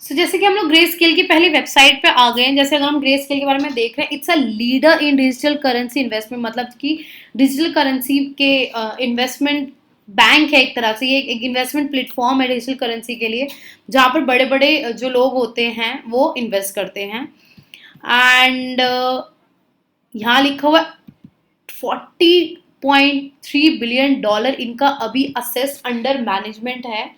जैसे कि हम लोग ग्रे स्केल की पहली वेबसाइट पे आ गए हैं। जैसे अगर हम ग्रे स्केल के बारे में देख रहे हैं, it's a leader in digital currency investment, मतलब कि डिजिटल करेंसी के इन्वेस्टमेंट बैंक है एक तरह से। ये एक इन्वेस्टमेंट प्लेटफॉर्म है डिजिटल करेंसी के लिए, जहाँ पर बड़े बड़े जो लोग होते हैं वो इन्वेस्ट करते हैं। एंड यहाँ लिखा हुआ 40.3 बिलियन डॉलर इनका अभी असेस अंडर मैनेजमेंट है।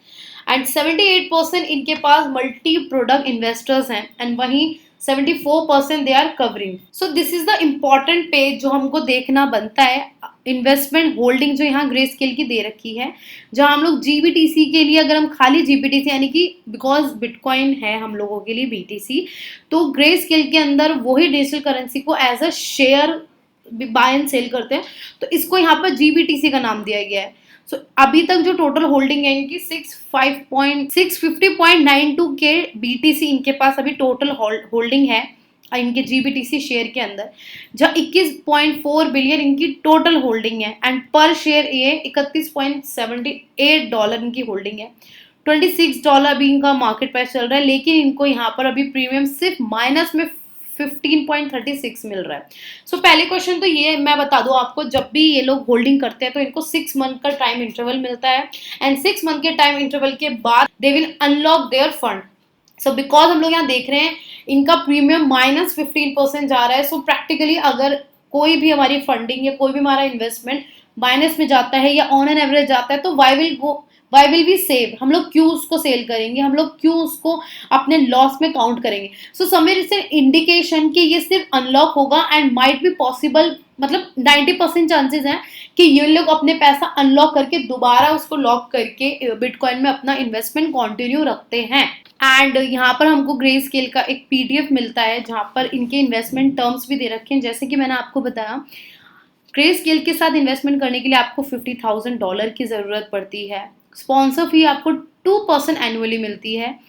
एंड 78% इनके पास मल्टी प्रोडक्ट इन्वेस्टर्स हैं, एंड वहीं 74% they are covering. So this is the important page जो हमको देखना बनता है। इन्वेस्टमेंट होल्डिंग जो यहाँ ग्रे स्केल की दे रखी है, जहाँ हम लोग जीबीटीसी के लिए, अगर हम खाली जीबीटीसी यानी कि बिकॉज बिटकॉइन है हम लोगों के लिए बीटीसी, तो ग्रे स्केल के अंदर वही डिजिटल करेंसी को as a share buy and sell करते हैं, तो इसको यहाँ पर जीबीटीसी का नाम दिया गया है। सो अभी तक जो टोटल होल्डिंग है इनकी 650.92 के बीटीसी इनके पास अभी टोटल होल्डिंग है इनके जीबीटीसी शेयर के अंदर, जहाँ 21.4 बिलियन इनकी टोटल होल्डिंग है। एंड पर शेयर ये $31.78 इनकी होल्डिंग है। $26 अभी इनका मार्केट प्राइस चल रहा है, लेकिन इनको यहाँ पर अभी प्रीमियम सिर्फ माइनस में 15.36 मिल रहा है। सो पहले क्वेश्चन तो ये मैं बता दूं आपको, जब भी ये लोग होल्डिंग करते हैं तो इनको 6 मंथ का टाइम इंटरवल मिलता है, एंड 6 मंथ के टाइम इंटरवल के बाद they will unlock their fund. So because हम लोग यहाँ देख रहे हैं इनका प्रीमियम -15% जा रहा है, सो प्रैक्टिकली अगर कोई भी हमारी फंडिंग या कोई भी हमारा इन्वेस्टमेंट माइनस में जाता है या ऑन एन एवरेज जाता है, तो वाई विल वी सेव, हम लोग क्यों उसको सेल करेंगे, हम लोग क्यों उसको अपने लॉस में काउंट करेंगे। So somewhere it's an indication कि ये सिर्फ अनलॉक होगा एंड माइट बी पॉसिबल, मतलब 90% चांसेस हैं कि ये लोग अपने पैसा अनलॉक करके दोबारा उसको लॉक करके बिटकॉइन में अपना इन्वेस्टमेंट कंटिन्यू रखते हैं। एंड यहाँ पर हमको ग्रे स्केल का एक पीडीएफ मिलता है जहाँ पर इनके इन्वेस्टमेंट टर्म्स भी दे रखे हैं। जैसे कि मैंने आपको बताया, ग्रे स्केल के साथ इन्वेस्टमेंट करने के लिए आपको $50,000 की ज़रूरत पड़ती है। स्पॉन्सर फी आपको 2% एनुअली मिलती है।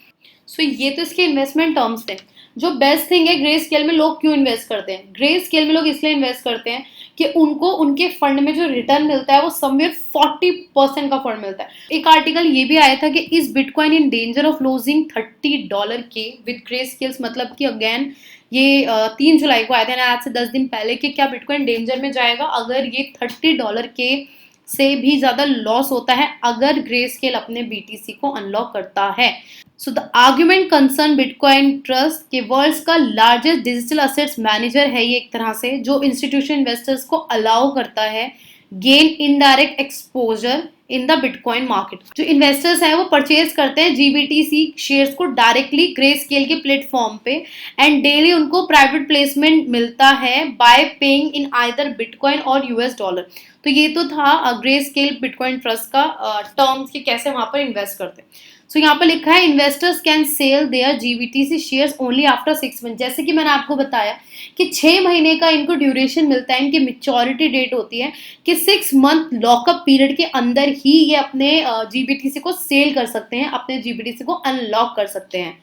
सो ये तो इसके इन्वेस्टमेंट टर्म्स थे। जो बेस्ट थिंग है, ग्रे स्केल में लोग क्यों इन्वेस्ट करते हैं? ग्रे स्केल में लोग इसलिए इन्वेस्ट करते हैं कि उनको उनके फंड में जो रिटर्न मिलता है वो समवेयर 40% का फंड मिलता है। एक आर्टिकल ये भी आया था कि इस bitcoin in danger of losing $30 के विद ग्रे स्केल्स, मतलब कि अगेन ये 3 जुलाई को आया था ना, आज से 10 दिन पहले, कि क्या बिटकॉइन डेंजर में जाएगा अगर ये $30 के से भी ज्यादा लॉस होता है अगर ग्रे स्केल अपने बीटीसी को अनलॉक करता है। So the argument concern bitcoin trust के वर्ल्ड का लार्जेस्ट डिजिटल असेट्स मैनेजर है ये एक तरह से, जो इंस्टीट्यूशन इन्वेस्टर्स को अलाउ करता है gain indirect exposure in the bitcoin market. जो इन्वेस्टर्स हैं वो परचेज करते हैं जीबीटीसी शेयर्स को डायरेक्टली ग्रे स्केल के प्लेटफॉर्म पे, एंड डेली उनको प्राइवेट प्लेसमेंट मिलता है bye paying in either bitcoin और यूएस डॉलर। तो ये तो था ग्रे स्केल बिटकॉइन ट्रस्ट का टर्म्स कि कैसे वहां पर इन्वेस्ट करते हैं। सो यहाँ पर लिखा है investors can sell their GBTC shares only after 6 month. जैसे कि मैंने आपको बताया कि 6 महीने का इनको ड्यूरेशन मिलता है, इनकी मेच्योरिटी डेट होती है कि 6 मंथ लॉकअप पीरियड के अंदर ही ये अपने जीबीटीसी को सेल कर सकते हैं, अपने जीबीटीसी को अनलॉक कर सकते हैं।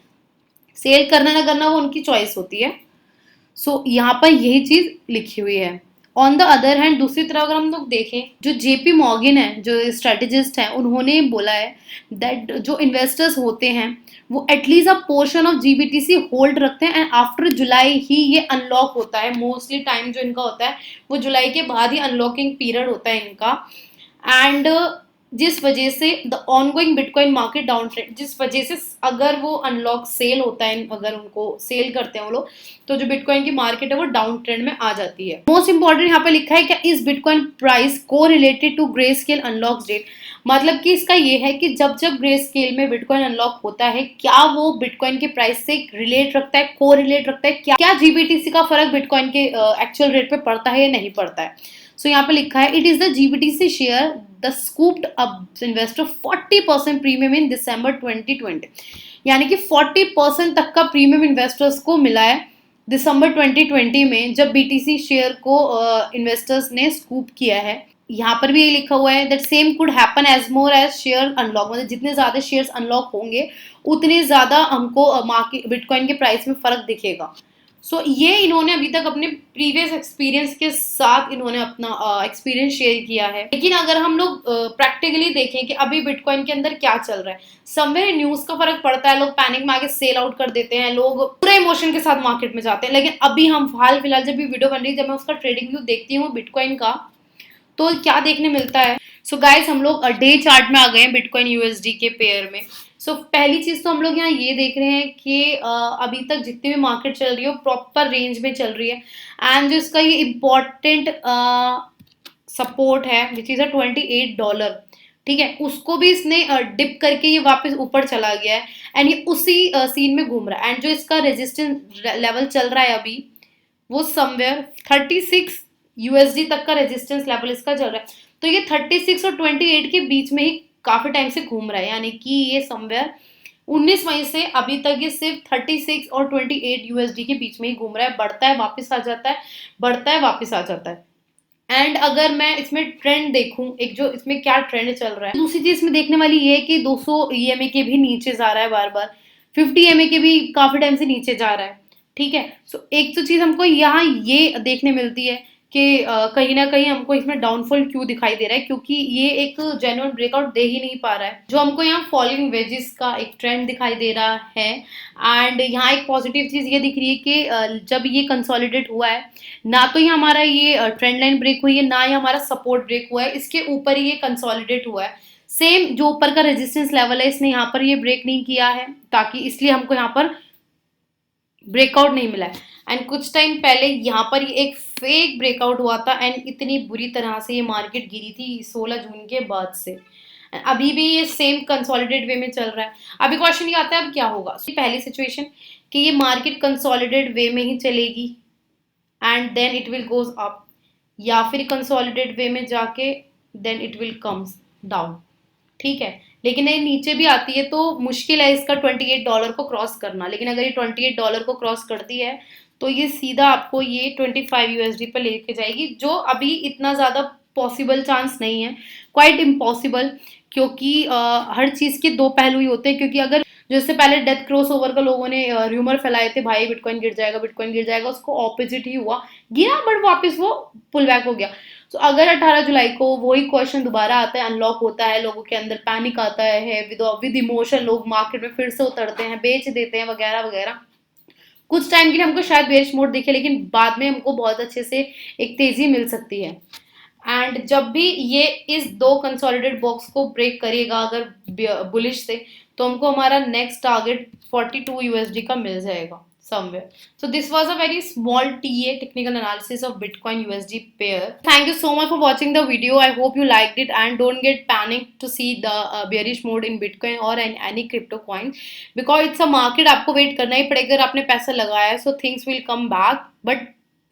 सेल करना ना करना वो उनकी चॉइस होती है। सो यहाँ पर यही चीज लिखी हुई है। ऑन द अदर हैंड, दूसरी तरफ अगर हम लोग देखें, जो जेपी मॉर्गन है, जो स्ट्रेटेजिस्ट हैं, उन्होंने बोला है दैट जो इन्वेस्टर्स होते हैं वो at least a portion of GBTC hold रखते हैं, एंड आफ्टर जुलाई ही ये अनलॉक होता है। मोस्टली टाइम जो इनका होता है वो जुलाई के बाद ही अनलॉकिंग पीरियड होता है इनका। एंड जिस वजह से the ongoing bitcoin market down trend, जिस वजह से अगर वो अनलॉक सेल होता है, अगर उनको सेल करते हैं वो लोग, तो जो बिटकॉइन की मार्केट है वो डाउन ट्रेंड में आ जाती है। मोस्ट इंपॉर्टेंट यहाँ पे लिखा है क्या इस बिटकॉइन प्राइस को related to Grayscale unlock date, मतलब कि इसका ये है कि जब जब ग्रे स्केल में बिटकॉइन अनलॉक होता है, क्या वो बिटकॉइन के प्राइस से रिलेट रखता है, को रिलेट रखता है, क्या जीबीटीसी का फर्क बिटकॉइन के एक्चुअल रेट पे पड़ता है या नहीं पड़ता है। सो यहाँ पे लिखा है it is the GBTC share the scooped up investor 40% premium in December 2020, यानी कि 40% तक का प्रीमियम इन्वेस्टर्स को मिला है दिसंबर 2020 में, जब बीटीसी शेयर को इन्वेस्टर्स ने स्कूप किया है। यहाँ पर भी ये लिखा हुआ है that same could happen as more as share unlock, मतलब जितने ज्यादा शेयर्स अनलॉक होंगे उतने ज्यादा हमको मार्केट बिटकॉइन के प्राइस में फर्क दिखेगा। सो ये इन्होंने अभी तक अपने प्रीवियस एक्सपीरियंस के साथ इन्होंने अपना एक्सपीरियंस शेयर किया है। लेकिन अगर हम लोग प्रैक्टिकली देखें कि अभी बिटकॉइन के अंदर क्या चल रहा है, समवेयर न्यूज का फर्क पड़ता है, लोग पैनिक में आके सेल आउट कर देते हैं, लोग पूरे इमोशन के साथ मार्केट में जाते हैं। लेकिन अभी हम हाल फिलहाल जब भी वीडियो बन रही है, जब मैं उसका ट्रेडिंग व्यू देखती हूँ बिटकॉइन का, तो क्या देखने मिलता है। सो गाइस हम लोग डे चार्ट में आ गए हैं बिटकॉइन यूएसडी के पेयर में। सो पहली चीज तो हम लोग यहाँ ये देख रहे हैं कि अभी तक जितनी भी मार्केट चल रही है वो प्रॉपर रेंज में चल रही है। एंड जो इसका ये इम्पोर्टेंट सपोर्ट है विच इज $28, ठीक है, उसको भी इसने डिप करके ये वापस ऊपर चला गया है एंड ये उसी सीन में घूम रहा है। एंड जो इसका रेजिस्टेंस लेवल चल रहा है अभी, वो समवेयर 36 यूएसडी तक का रेजिस्टेंस लेवल इसका चल रहा है। तो ये 36 और 28 के बीच में ही काफी टाइम से घूम रहा है, यानी कि ये समवेयर 19 मई से अभी तक ये सिर्फ 36 और 28 यूएसडी के बीच में ही घूम रहा है, बढ़ता है वापस आ जाता है, बढ़ता है वापस आ जाता है। एंड अगर मैं इसमें ट्रेंड देखूं, एक जो इसमें क्या ट्रेंड चल रहा है, दूसरी चीज इसमें देखने वाली ये है कि 200 ईएमए के भी नीचे जा रहा है बार बार, 50 ईएमए के भी काफी टाइम से नीचे जा रहा है, ठीक है। सो एक तो चीज हमको यहाँ ये देखने मिलती है कि कहीं ना कहीं हमको इसमें डाउनफॉल क्यों दिखाई दे रहा है, क्योंकि ये एक जेन्युइन ब्रेकआउट दे ही नहीं पा रहा है। जो हमको यहाँ फॉलिंग वेजेस का एक ट्रेंड दिखाई दे रहा है। एंड यहाँ एक पॉजिटिव चीज ये दिख रही है कि जब ये कंसोलिडेट हुआ है, ना तो ये हमारा ये ट्रेंड लाइन ब्रेक हुई है, ना ही हमारा सपोर्ट ब्रेक हुआ है, इसके ऊपर ही ये कंसोलिडेट हुआ है। सेम जो ऊपर का रेजिस्टेंस लेवल है, इसने यहाँ पर ये ब्रेक नहीं किया है, ताकि इसलिए हमको यहाँ पर ब्रेकआउट नहीं मिला है। एंड कुछ टाइम पहले यहाँ पर ये एक फेक ब्रेकआउट हुआ था एंड इतनी बुरी तरह से ये मार्केट गिरी थी 16 जून के बाद से। अभी भी ये सेम कंसोलिडेट वे में चल रहा है। अभी क्वेश्चन ये आता है अब क्या होगा। पहली सिचुएशन कि ये मार्केट कंसोलिडेट वे में ही चलेगी and then it will goes up, या फिर कंसोलिडेट वे में जाके then it will comes down, ठीक है। लेकिन ये नीचे भी आती है तो मुश्किल है इसका $28 को क्रॉस करना। लेकिन अगर ये $28 को क्रॉस करती है तो ये सीधा आपको ये 25 यूएसडी पर लेके जाएगी, जो अभी इतना ज़्यादा पॉसिबल चांस नहीं है, क्वाइट इम्पॉसिबल, क्योंकि हर चीज़ के दो पहलू ही होते हैं। क्योंकि अगर जैसे पहले डेथ क्रॉस ओवर का लोगों ने र्यूमर फैलाए थे, भाई बिटकॉइन गिर जाएगा, बिटकॉइन गिर जाएगा, उसको ऑपोजिट ही हुआ, गिरा बट वापस वो पुल बैक हो गया। तो अगर 18 जुलाई को वही क्वेश्चन दोबारा आता है, अनलॉक होता है, लोगों के अंदर पैनिक आता है, विद इमोशन लोग मार्केट में फिर से उतरते हैं, बेच देते हैं वगैरह वगैरह, कुछ टाइम के लिए हमको शायद बेरिश मोड दिखे, लेकिन बाद में हमको बहुत अच्छे से एक तेजी मिल सकती है। एंड जब भी ये इस दो कंसोलिडेट बॉक्स को ब्रेक करेगा अगर बुलिश से, तो हमको हमारा नेक्स्ट टारगेट 42 यूएसडी का मिल जाएगा somewhere. So this was a very small TA technical analysis of Bitcoin USD pair. Thank you so much for watching the video. I hope you liked it and don't get panicked to see the bearish mode in Bitcoin or in any crypto coin, because it's a market. आपको wait करना ही पड़ेगा अगर आपने पैसा लगाया है, so things will come back but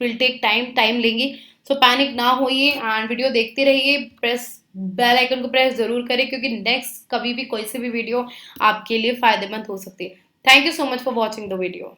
will take time लेंगे। सो panic ना होइए एंड वीडियो देखते रहिए, प्रेस बेल आइकन को प्रेस जरूर करें, क्योंकि नेक्स्ट कभी भी कोई सी भी वीडियो आपके लिए फायदेमंद हो सकती है। Thank you so much for watching the video.